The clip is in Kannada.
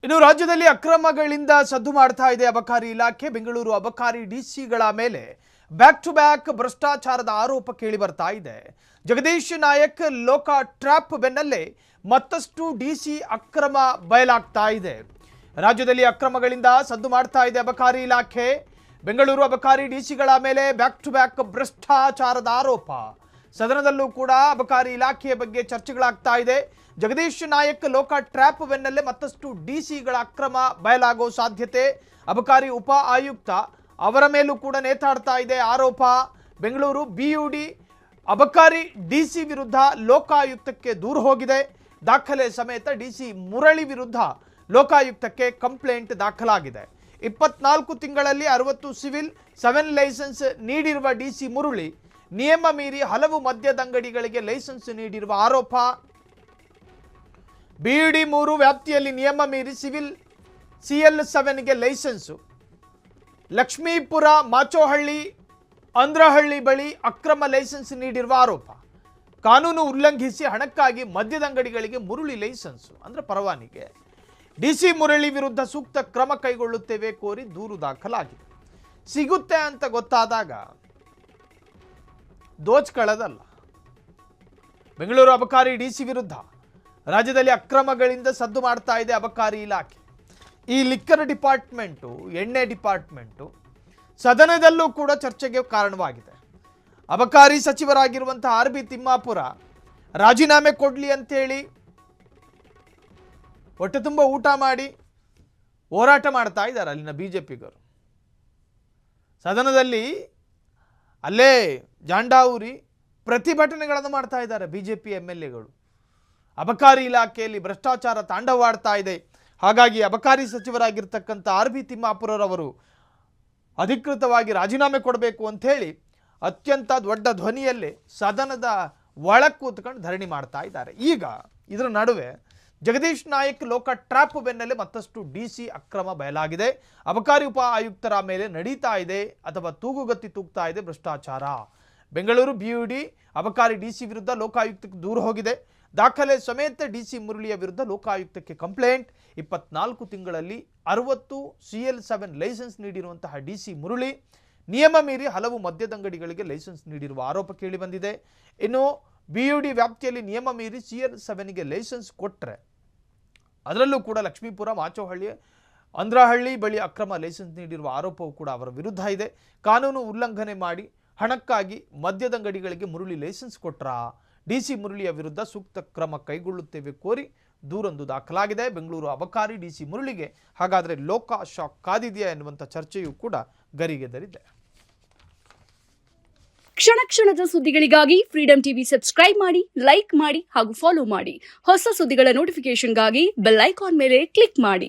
ಇನ್ನು ರಾಜ್ಯದಲ್ಲಿ ಅಕ್ರಮಗಳಿಂದ ಸದ್ದು ಮಾಡ್ತಾ ಇದೆ ಅಬಕಾರಿ ಇಲಾಖೆ. ಬೆಂಗಳೂರು ಅಬಕಾರಿ ಡಿಸಿಗಳ ಮೇಲೆ ಬ್ಯಾಕ್ ಟು ಬ್ಯಾಕ್ ಭ್ರಷ್ಟಾಚಾರದ ಆರೋಪ ಕೇಳಿ ಬರ್ತಾ ಇದೆ. ಜಗದೀಶ್ ನಾಯಕ್ ಲೋಕ ಟ್ರ್ಯಾಪ್ ಬೆನ್ನಲ್ಲೇ ಮತ್ತಷ್ಟು ಡಿಸಿ ಅಕ್ರಮ ಬಯಲಾಗ್ತಾ ಇದೆ. ರಾಜ್ಯದಲ್ಲಿ ಅಕ್ರಮಗಳಿಂದ ಸದ್ದು ಮಾಡ್ತಾ ಇದೆ ಅಬಕಾರಿ ಇಲಾಖೆ. ಬೆಂಗಳೂರು ಅಬಕಾರಿ ಡಿಸಿಗಳ ಮೇಲೆ ಬ್ಯಾಕ್ ಟು ಬ್ಯಾಕ್ ಭ್ರಷ್ಟಾಚಾರದ ಆರೋಪ. ಸದನದಲ್ಲೂ ಕೂಡ ಅಬಕಾರಿ ಇಲಾಖೆಯ ಬಗ್ಗೆ ಚರ್ಚೆಗಳಾಗ್ತಾ ಇದೆ. ಜಗದೀಶ್ ನಾಯಕ್ ಲೋಕ ಟ್ರ್ಯಾಪ್ ಬೆನ್ನಲ್ಲೇ ಮತ್ತಷ್ಟು ಡಿಸಿಗಳ ಅಕ್ರಮ ಬಯಲಾಗೋ ಸಾಧ್ಯತೆ. ಅಬಕಾರಿ ಉಪ ಆಯುಕ್ತ ಅವರ ಮೇಲೂ ಕೂಡ ನೇತಾಡ್ತಾ ಇದೆ ಆರೋಪ. ಬೆಂಗಳೂರು ಬಿಯುಡಿ ಅಬಕಾರಿ ಡಿಸಿ ವಿರುದ್ಧ ಲೋಕಾಯುಕ್ತಕ್ಕೆ ದೂರು ಹೋಗಿದೆ. ದಾಖಲೆ ಸಮೇತ ಡಿಸಿ ಮುರಳಿ ವಿರುದ್ಧ ಲೋಕಾಯುಕ್ತಕ್ಕೆ ಕಂಪ್ಲೇಂಟ್ ದಾಖಲಾಗಿದೆ. 24 ತಿಂಗಳಲ್ಲಿ 60 ಸಿವಿಲ್ 7 ಲೈಸೆನ್ಸ್ ನೀಡಿರುವ ಡಿಸಿ ಮುರಳಿ ನಿಯಮ ಮೀರಿ ಹಲವು ಮದ್ಯದಂಗಡಿಗಳಿಗೆ ಲೈಸೆನ್ಸ್ ನೀಡಿರುವ ಆರೋಪ. ಬಿಯುಡಿ 3 ವ್ಯಾಪ್ತಿಯಲ್ಲಿ ನಿಯಮ ಮೀರಿ ಸಿವಿಲ್ CL7ಗೆ ಲೈಸೆನ್ಸು. ಲಕ್ಷ್ಮೀಪುರ ಮಾಚೋಹಳ್ಳಿ ಅಂದ್ರಹಳ್ಳಿ ಬಳಿ ಅಕ್ರಮ ಲೈಸೆನ್ಸ್ ನೀಡಿರುವ ಆರೋಪ. ಕಾನೂನು ಉಲ್ಲಂಘಿಸಿ ಹಣಕ್ಕಾಗಿ ಮದ್ಯದಂಗಡಿಗಳಿಗೆ ಮುರಳಿ ಲೈಸೆನ್ಸು ಅಂದರೆ ಪರವಾನಿಗೆ. ಡಿಸಿ ಮುರಳಿ ವಿರುದ್ಧ ಸೂಕ್ತ ಕ್ರಮ ಕೈಗೊಳ್ಳುತ್ತೇವೆ ಕೋರಿ ದೂರು ದಾಖಲಾಗಿದೆ. ಸಿಗುತ್ತೆ ಅಂತ ಗೊತ್ತಾದಾಗ ದೋಚ್ಕೊಳ್ಳೋದಲ್ಲ. ಬೆಂಗಳೂರು ಅಬಕಾರಿ ಡಿಸಿ ವಿರುದ್ಧ ರಾಜ್ಯದಲ್ಲಿ ಅಕ್ರಮಗಳಿಂದ ಸದ್ದು ಮಾಡ್ತಾ ಇದೆ ಅಬಕಾರಿ ಇಲಾಖೆ. ಈ ಲಿಕ್ಕರ್ ಡಿಪಾರ್ಟ್ಮೆಂಟು, ಎಣ್ಣೆ ಡಿಪಾರ್ಟ್ಮೆಂಟು ಸದನದಲ್ಲೂ ಕೂಡ ಚರ್ಚೆಗೆ ಕಾರಣವಾಗಿದೆ. ಅಬಕಾರಿ ಸಚಿವರಾಗಿರುವಂಥ RB ತಿಮ್ಮಾಪುರ ರಾಜೀನಾಮೆ ಕೊಡಲಿ ಅಂತೇಳಿ ಹೊಟ್ಟೆ ತುಂಬ ಊಟ ಮಾಡಿ ಹೋರಾಟ ಮಾಡ್ತಾ ಇದ್ದಾರೆ ಅಲ್ಲಿನ BJPಗರು. ಸದನದಲ್ಲಿ ಅಲ್ಲೇ ಜಾಂಡಾವೂರಿ ಪ್ರತಿಭಟನೆಗಳನ್ನು ಮಾಡ್ತಾ ಇದ್ದಾರೆ BJP MLAಗಳು. ಅಬಕಾರಿ ಇಲಾಖೆಯಲ್ಲಿ ಭ್ರಷ್ಟಾಚಾರ ತಾಂಡವಾಡ್ತಾ ಇದೆ, ಹಾಗಾಗಿ ಅಬಕಾರಿ ಸಚಿವರಾಗಿರ್ತಕ್ಕಂಥ RB ತಿಮ್ಮಾಪುರರವರು ಅಧಿಕೃತವಾಗಿ ರಾಜೀನಾಮೆ ಕೊಡಬೇಕು ಅಂಥೇಳಿ ಅತ್ಯಂತ ದೊಡ್ಡ ಧ್ವನಿಯಲ್ಲಿ ಸದನದ ಒಳಗೆ ಕೂತ್ಕೊಂಡು ಧರಣಿ ಮಾಡ್ತಾ ಇದ್ದಾರೆ. ಈಗ ಇದರ ನಡುವೆ ಜಗದೀಶ್ ನಾಯಕ್ ಲೋಕ ಟ್ರ್ಯಾಪ್ ಬೆನ್ನಲ್ಲೇ ಮತ್ತಷ್ಟು ಡಿಸಿ ಅಕ್ರಮ ಬಯಲಾಗಿದೆ. ಅಬಕಾರಿ ಉಪ ಆಯುಕ್ತರ ಮೇಲೆ ನಡೀತಾ ಇದೆ ಅಥವಾ ತೂಗುಗತ್ತಿ ತೂಗ್ತಾ ಇದೆ ಭ್ರಷ್ಟಾಚಾರ. ಬೆಂಗಳೂರು ಬಿಯುಡಿ ಅಬಕಾರಿ ಡಿಸಿ ವಿರುದ್ಧ ಲೋಕಾಯುಕ್ತಕ್ಕೆ ದೂರು ಹೋಗಿದೆ. ದಾಖಲೆ ಸಮೇತ ಡಿಸಿ ಮುರಳಿಯ ವಿರುದ್ಧ ಲೋಕಾಯುಕ್ತಕ್ಕೆ ಕಂಪ್ಲೇಂಟ್. 24 ತಿಂಗಳಲ್ಲಿ 60 CL7 ಲೈಸೆನ್ಸ್ ನೀಡಿರುವಂತಹ ಡಿಸಿ ಮುರಳಿ ನಿಯಮ ಮೀರಿ ಹಲವು ಮದ್ಯದಂಗಡಿಗಳಿಗೆ ಲೈಸೆನ್ಸ್ ನೀಡಿರುವ ಆರೋಪ ಕೇಳಿ ಬಂದಿದೆ. ಇನ್ನು ಬಿಯುಡಿ ವ್ಯಾಪ್ತಿಯಲ್ಲಿ ನಿಯಮ ಮೀರಿ CL7ಗೆ ಲೈಸೆನ್ಸ್ ಕೊಟ್ಟರೆ ಅದರಲ್ಲೂ ಕೂಡ ಲಕ್ಷ್ಮೀಪುರ ಮಾಚೋಹಳ್ಳಿ ಅಂದ್ರಹಳ್ಳಿ ಬಳಿ ಅಕ್ರಮ ಲೈಸೆನ್ಸ್ ನೀಡಿರುವ ಆರೋಪವೂ ಕೂಡ ಅವರ ವಿರುದ್ಧ ಇದೆ. ಕಾನೂನು ಉಲ್ಲಂಘನೆ ಮಾಡಿ ಹಣಕ್ಕಾಗಿ ಮದ್ಯದಂಗಡಿಗಳಿಗೆ ಮುರಳಿ ಲೈಸೆನ್ಸ್ ಕೊಟ್ರಾ? ಡಿಸಿ ಮುರಳಿಯ ವಿರುದ್ಧ ಸೂಕ್ತ ಕ್ರಮ ಕೈಗೊಳ್ಳುತ್ತೇವೆ ಕೋರಿ ದೂರೊಂದು ದಾಖಲಾಗಿದೆ. ಬೆಂಗಳೂರು ಅಬಕಾರಿ ಡಿಸಿ ಮುರಳಿಗೆ ಹಾಗಾದರೆ ಲೋಕ ಶಾಕ್ ಕಾದಿದೆಯಾ ಎನ್ನುವಂಥ ಚರ್ಚೆಯೂ ಕೂಡ ಗರಿಗೆದರಿದೆ. ಕ್ಷಣ ಕ್ಷಣದ ಸುದ್ದಿಗಳಿಗಾಗಿ ಫ್ರೀಡಂ ಟಿವಿ ಸಬ್ಸ್ಕ್ರೈಬ್ ಮಾಡಿ, ಲೈಕ್ ಮಾಡಿ ಹಾಗೂ ಫಾಲೋ ಮಾಡಿ. ಹೊಸ ಸುದ್ದಿಗಳ ನೋಟಿಫಿಕೇಶನ್ಗಾಗಿ ಬೆಲ್ ಐಕಾನ್ ಮೇಲೆ ಕ್ಲಿಕ್ ಮಾಡಿ.